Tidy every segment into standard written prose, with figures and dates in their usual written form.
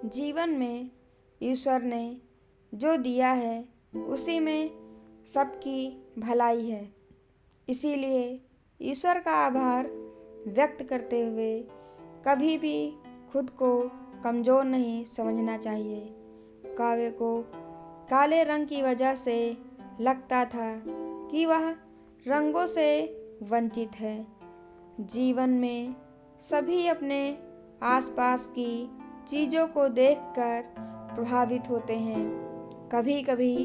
जीवन में ईश्वर ने जो दिया है उसी में सबकी भलाई है। इसीलिए ईश्वर का आभार व्यक्त करते हुए कभी भी खुद को कमज़ोर नहीं समझना चाहिए। काव्य को काले रंग की वजह से लगता था कि वह रंगों से वंचित है। जीवन में सभी अपने आसपास की चीज़ों को देखकर प्रभावित होते हैं। कभी कभी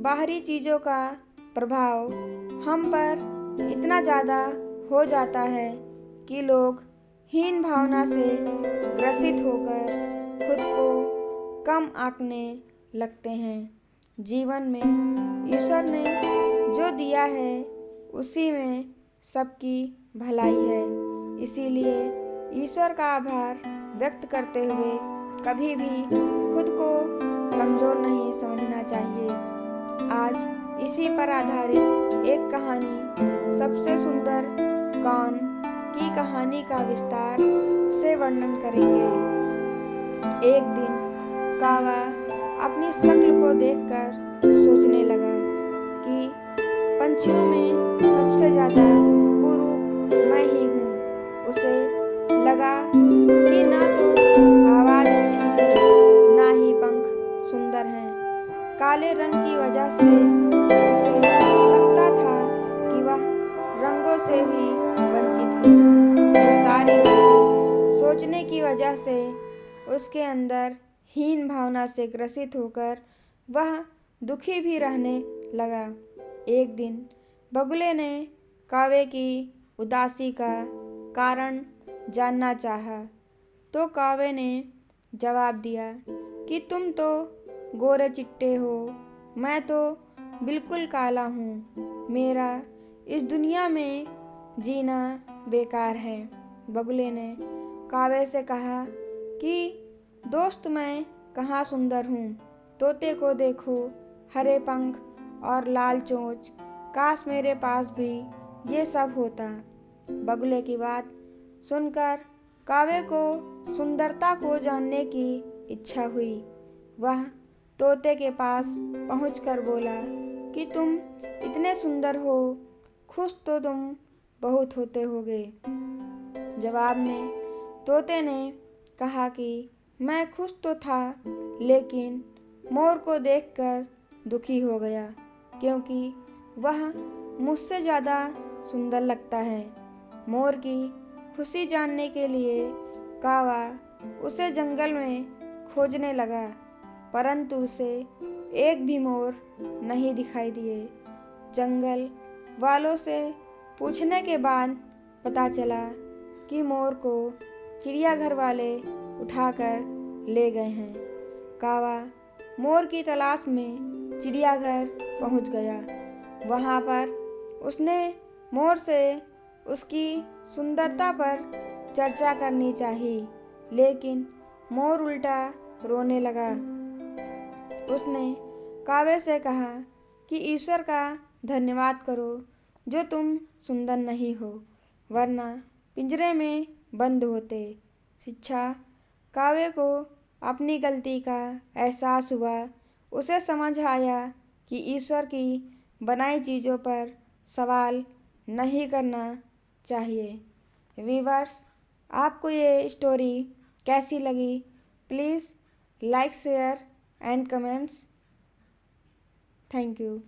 बाहरी चीज़ों का प्रभाव हम पर इतना ज़्यादा हो जाता है कि लोग हीन भावना से ग्रसित होकर खुद को कम आंकने लगते हैं। जीवन में ईश्वर ने जो दिया है उसी में सबकी भलाई है। इसीलिए ईश्वर का आभार व्यक्त करते हुए कभी भी खुद को कमज़ोर नहीं समझना चाहिए। आज इसी पर आधारित एक कहानी सबसे सुंदर कौन की कहानी का विस्तार से वर्णन करेंगे। एक दिन कावा अपनी शक्ल को देखकर सोचने लगा कि पंछियों में सबसे ज़्यादा कुरूप मैं ही हूँ। उसे लगा कि ना तो आवाज़ अच्छी है, ना ही पंख सुंदर हैं। काले रंग की वजह से उसे लगता था कि वह रंगों से भी वंचित है। ये सारी सोचने की वजह से उसके अंदर हीन भावना से ग्रसित होकर वह दुखी भी रहने लगा। एक दिन बगुले ने कावे की उदासी का कारण जानना चाहा, तो कावे ने जवाब दिया कि तुम तो गोरे चिट्टे हो, मैं तो बिल्कुल काला हूँ। मेरा इस दुनिया में जीना बेकार है। बगुले ने कावे से कहा कि दोस्त, मैं कहाँ सुंदर हूँ। तोते को देखो, हरे पंख और लाल चोंच, काश मेरे पास भी ये सब होता। बगुले की बात सुनकर कावे को सुंदरता को जानने की इच्छा हुई। वह तोते के पास पहुंचकर बोला कि तुम इतने सुंदर हो, खुश तो तुम बहुत होते होगे। जवाब में तोते ने कहा कि मैं खुश तो था, लेकिन मोर को देखकर दुखी हो गया, क्योंकि वह मुझसे ज़्यादा सुंदर लगता है। मोर की खुशी जानने के लिए कावा उसे जंगल में खोजने लगा, परंतु उसे एक भी मोर नहीं दिखाई दिए। जंगल वालों से पूछने के बाद पता चला कि मोर को चिड़ियाघर वाले उठाकर ले गए हैं। कावा मोर की तलाश में चिड़ियाघर पहुंच गया। वहां पर उसने मोर से उसकी सुंदरता पर चर्चा करनी चाहिए, लेकिन मोर उल्टा रोने लगा। उसने कावे से कहा कि ईश्वर का धन्यवाद करो जो तुम सुंदर नहीं हो, वरना पिंजरे में बंद होते। शिक्षा कावे को अपनी गलती का एहसास हुआ। उसे समझ आया कि ईश्वर की बनाई चीज़ों पर सवाल नहीं करना चाहिए। व्यूअर्स, आपको ये स्टोरी कैसी लगी? Please like, share and comments. Thank you.